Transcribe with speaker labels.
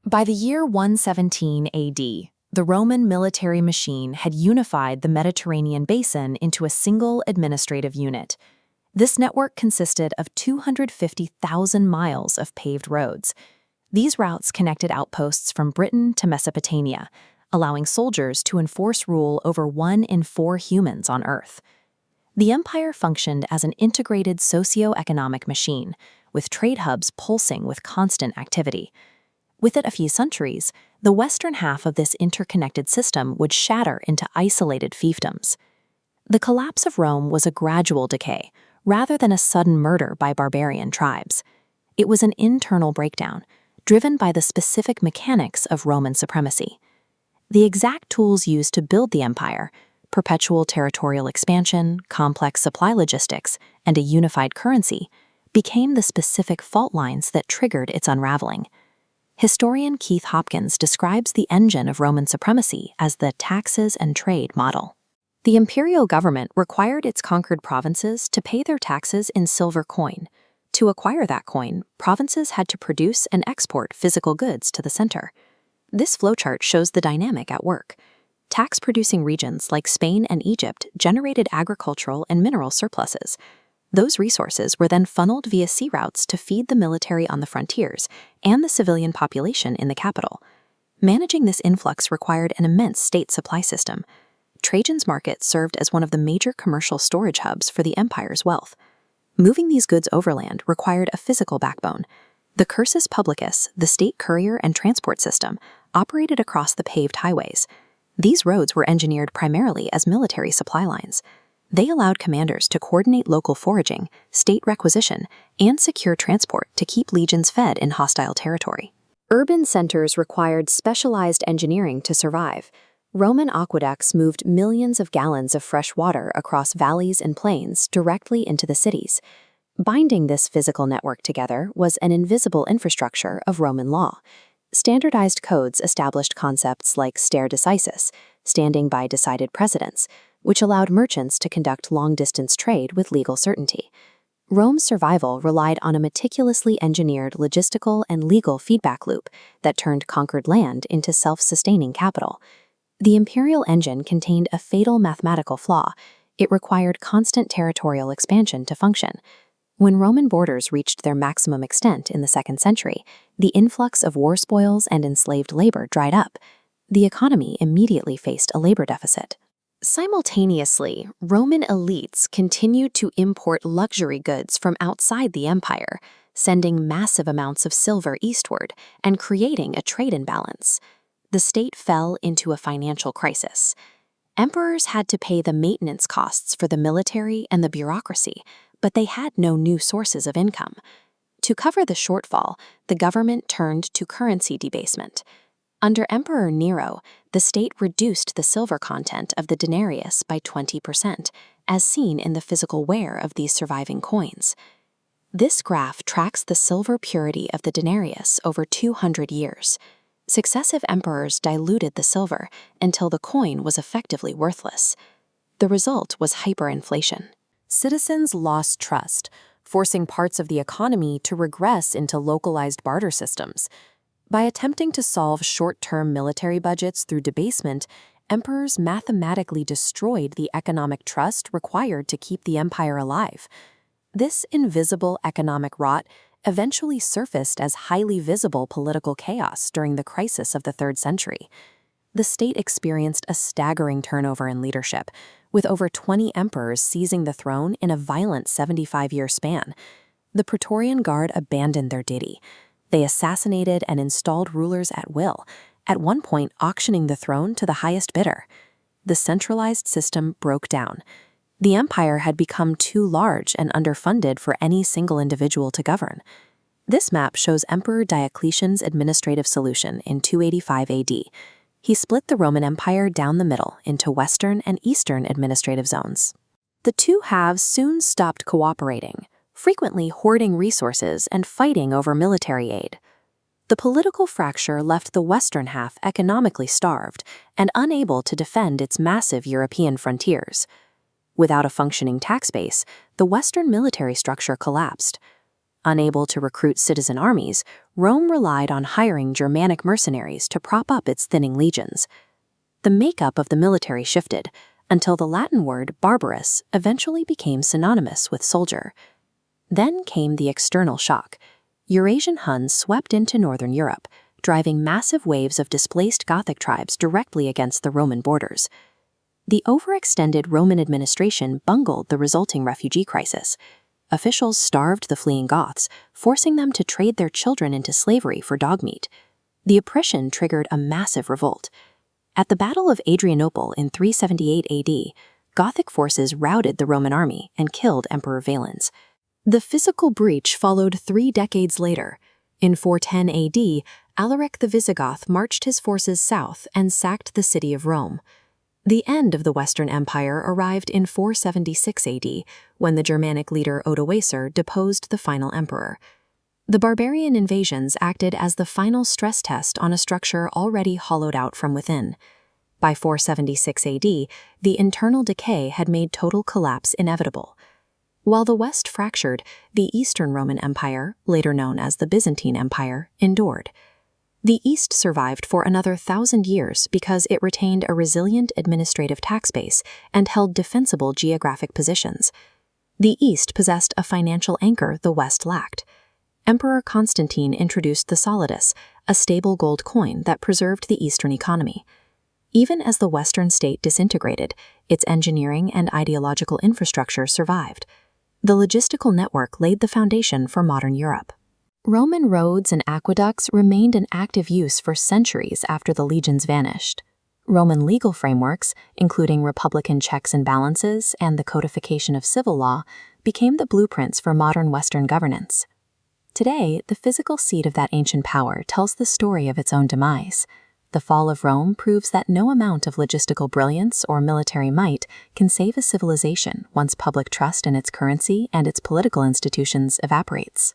Speaker 1: By the year 117 AD, the Roman military machine had unified the Mediterranean basin into a single administrative unit. This network consisted of 250,000 miles of paved roads. These routes connected outposts from Britain to Mesopotamia, allowing soldiers to enforce rule over 1 in 4 humans on Earth. The empire functioned as an integrated socio-economic machine, with trade hubs pulsing with constant activity. Within a few centuries, the western half of this interconnected system would shatter into isolated fiefdoms. The collapse of Rome was a gradual decay, rather than a sudden murder by barbarian tribes. It was an internal breakdown, driven by the specific mechanics of Roman supremacy. The exact tools used to build the empire, perpetual territorial expansion, complex supply logistics, and a unified currency, became the specific fault lines that triggered its unraveling. Historian Keith Hopkins describes the engine of Roman supremacy as the taxes and trade model. The imperial government required its conquered provinces to pay their taxes in silver coin. To acquire that coin, provinces had to produce and export physical goods to the center. This flowchart shows the dynamic at work. Tax-producing regions like Spain and Egypt generated agricultural and mineral surpluses. Those resources were then funneled via sea routes to feed the military on the frontiers and the civilian population in the capital. Managing this influx required an immense state supply system. Trajan's market served as one of the major commercial storage hubs for the empire's wealth. Moving these goods overland required a physical backbone. The cursus publicus, the state courier and transport system, operated across the paved highways. These roads were engineered primarily as military supply lines. They allowed commanders to coordinate local foraging, state requisition, and secure transport to keep legions fed in hostile territory. Urban centers required specialized engineering to survive. Roman aqueducts moved millions of gallons of fresh water across valleys and plains directly into the cities. Binding this physical network together was an invisible infrastructure of Roman law. Standardized codes established concepts like stare decisis, standing by decided precedents, which allowed merchants to conduct long-distance trade with legal certainty. Rome's survival relied on a meticulously engineered logistical and legal feedback loop that turned conquered land into self-sustaining capital. The imperial engine contained a fatal mathematical flaw. It required constant territorial expansion to function. When Roman borders reached their maximum extent in the 2nd century, the influx of war spoils and enslaved labor dried up. The economy immediately faced a labor deficit. Simultaneously, Roman elites continued to import luxury goods from outside the empire, sending massive amounts of silver eastward and creating a trade imbalance. The state fell into a financial crisis. Emperors had to pay the maintenance costs for the military and the bureaucracy, but they had no new sources of income. To cover the shortfall, the government turned to currency debasement. Under Emperor Nero, the state reduced the silver content of the denarius by 20%, as seen in the physical wear of these surviving coins. This graph tracks the silver purity of the denarius over 200 years. Successive emperors diluted the silver until the coin was effectively worthless. The result was hyperinflation. Citizens lost trust, forcing parts of the economy to regress into localized barter systems. By attempting to solve short-term military budgets through debasement, emperors mathematically destroyed the economic trust required to keep the empire alive. This invisible economic rot eventually surfaced as highly visible political chaos during the crisis of the 3rd century. The state experienced a staggering turnover in leadership, with over 20 emperors seizing the throne in a violent 75-year span. The Praetorian Guard abandoned their duty. They assassinated and installed rulers at will, at one point auctioning the throne to the highest bidder. The centralized system broke down. The empire had become too large and underfunded for any single individual to govern. This map shows Emperor Diocletian's administrative solution in 285 AD. He split the Roman Empire down the middle into Western and Eastern administrative zones. The two halves soon stopped cooperating, frequently hoarding resources and fighting over military aid. The political fracture left the western half economically starved and unable to defend its massive European frontiers. Without a functioning tax base, the western military structure collapsed. Unable to recruit citizen armies, Rome relied on hiring Germanic mercenaries to prop up its thinning legions. The makeup of the military shifted, until the Latin word barbarus eventually became synonymous with soldier. Then came the external shock. Eurasian Huns swept into northern Europe, driving massive waves of displaced Gothic tribes directly against the Roman borders. The overextended Roman administration bungled the resulting refugee crisis. Officials starved the fleeing Goths, forcing them to trade their children into slavery for dog meat. The oppression triggered a massive revolt. At the Battle of Adrianople in 378 AD, Gothic forces routed the Roman army and killed Emperor Valens. The physical breach followed 3 decades later. In 410 AD, Alaric the Visigoth marched his forces south and sacked the city of Rome. The end of the Western Empire arrived in 476 AD, when the Germanic leader Odoacer deposed the final emperor. The barbarian invasions acted as the final stress test on a structure already hollowed out from within. By 476 AD, the internal decay had made total collapse inevitable. While the West fractured, the Eastern Roman Empire, later known as the Byzantine Empire, endured. The East survived for another 1,000 years because it retained a resilient administrative tax base and held defensible geographic positions. The East possessed a financial anchor the West lacked. Emperor Constantine introduced the solidus, a stable gold coin that preserved the Eastern economy. Even as the Western state disintegrated, its engineering and ideological infrastructure survived. The logistical network laid the foundation for modern Europe. Roman roads and aqueducts remained in active use for centuries after the legions vanished. Roman legal frameworks, including republican checks and balances and the codification of civil law, became the blueprints for modern Western governance. Today, the physical seat of that ancient power tells the story of its own demise. The fall of Rome proves that no amount of logistical brilliance or military might can save a civilization once public trust in its currency and its political institutions evaporates.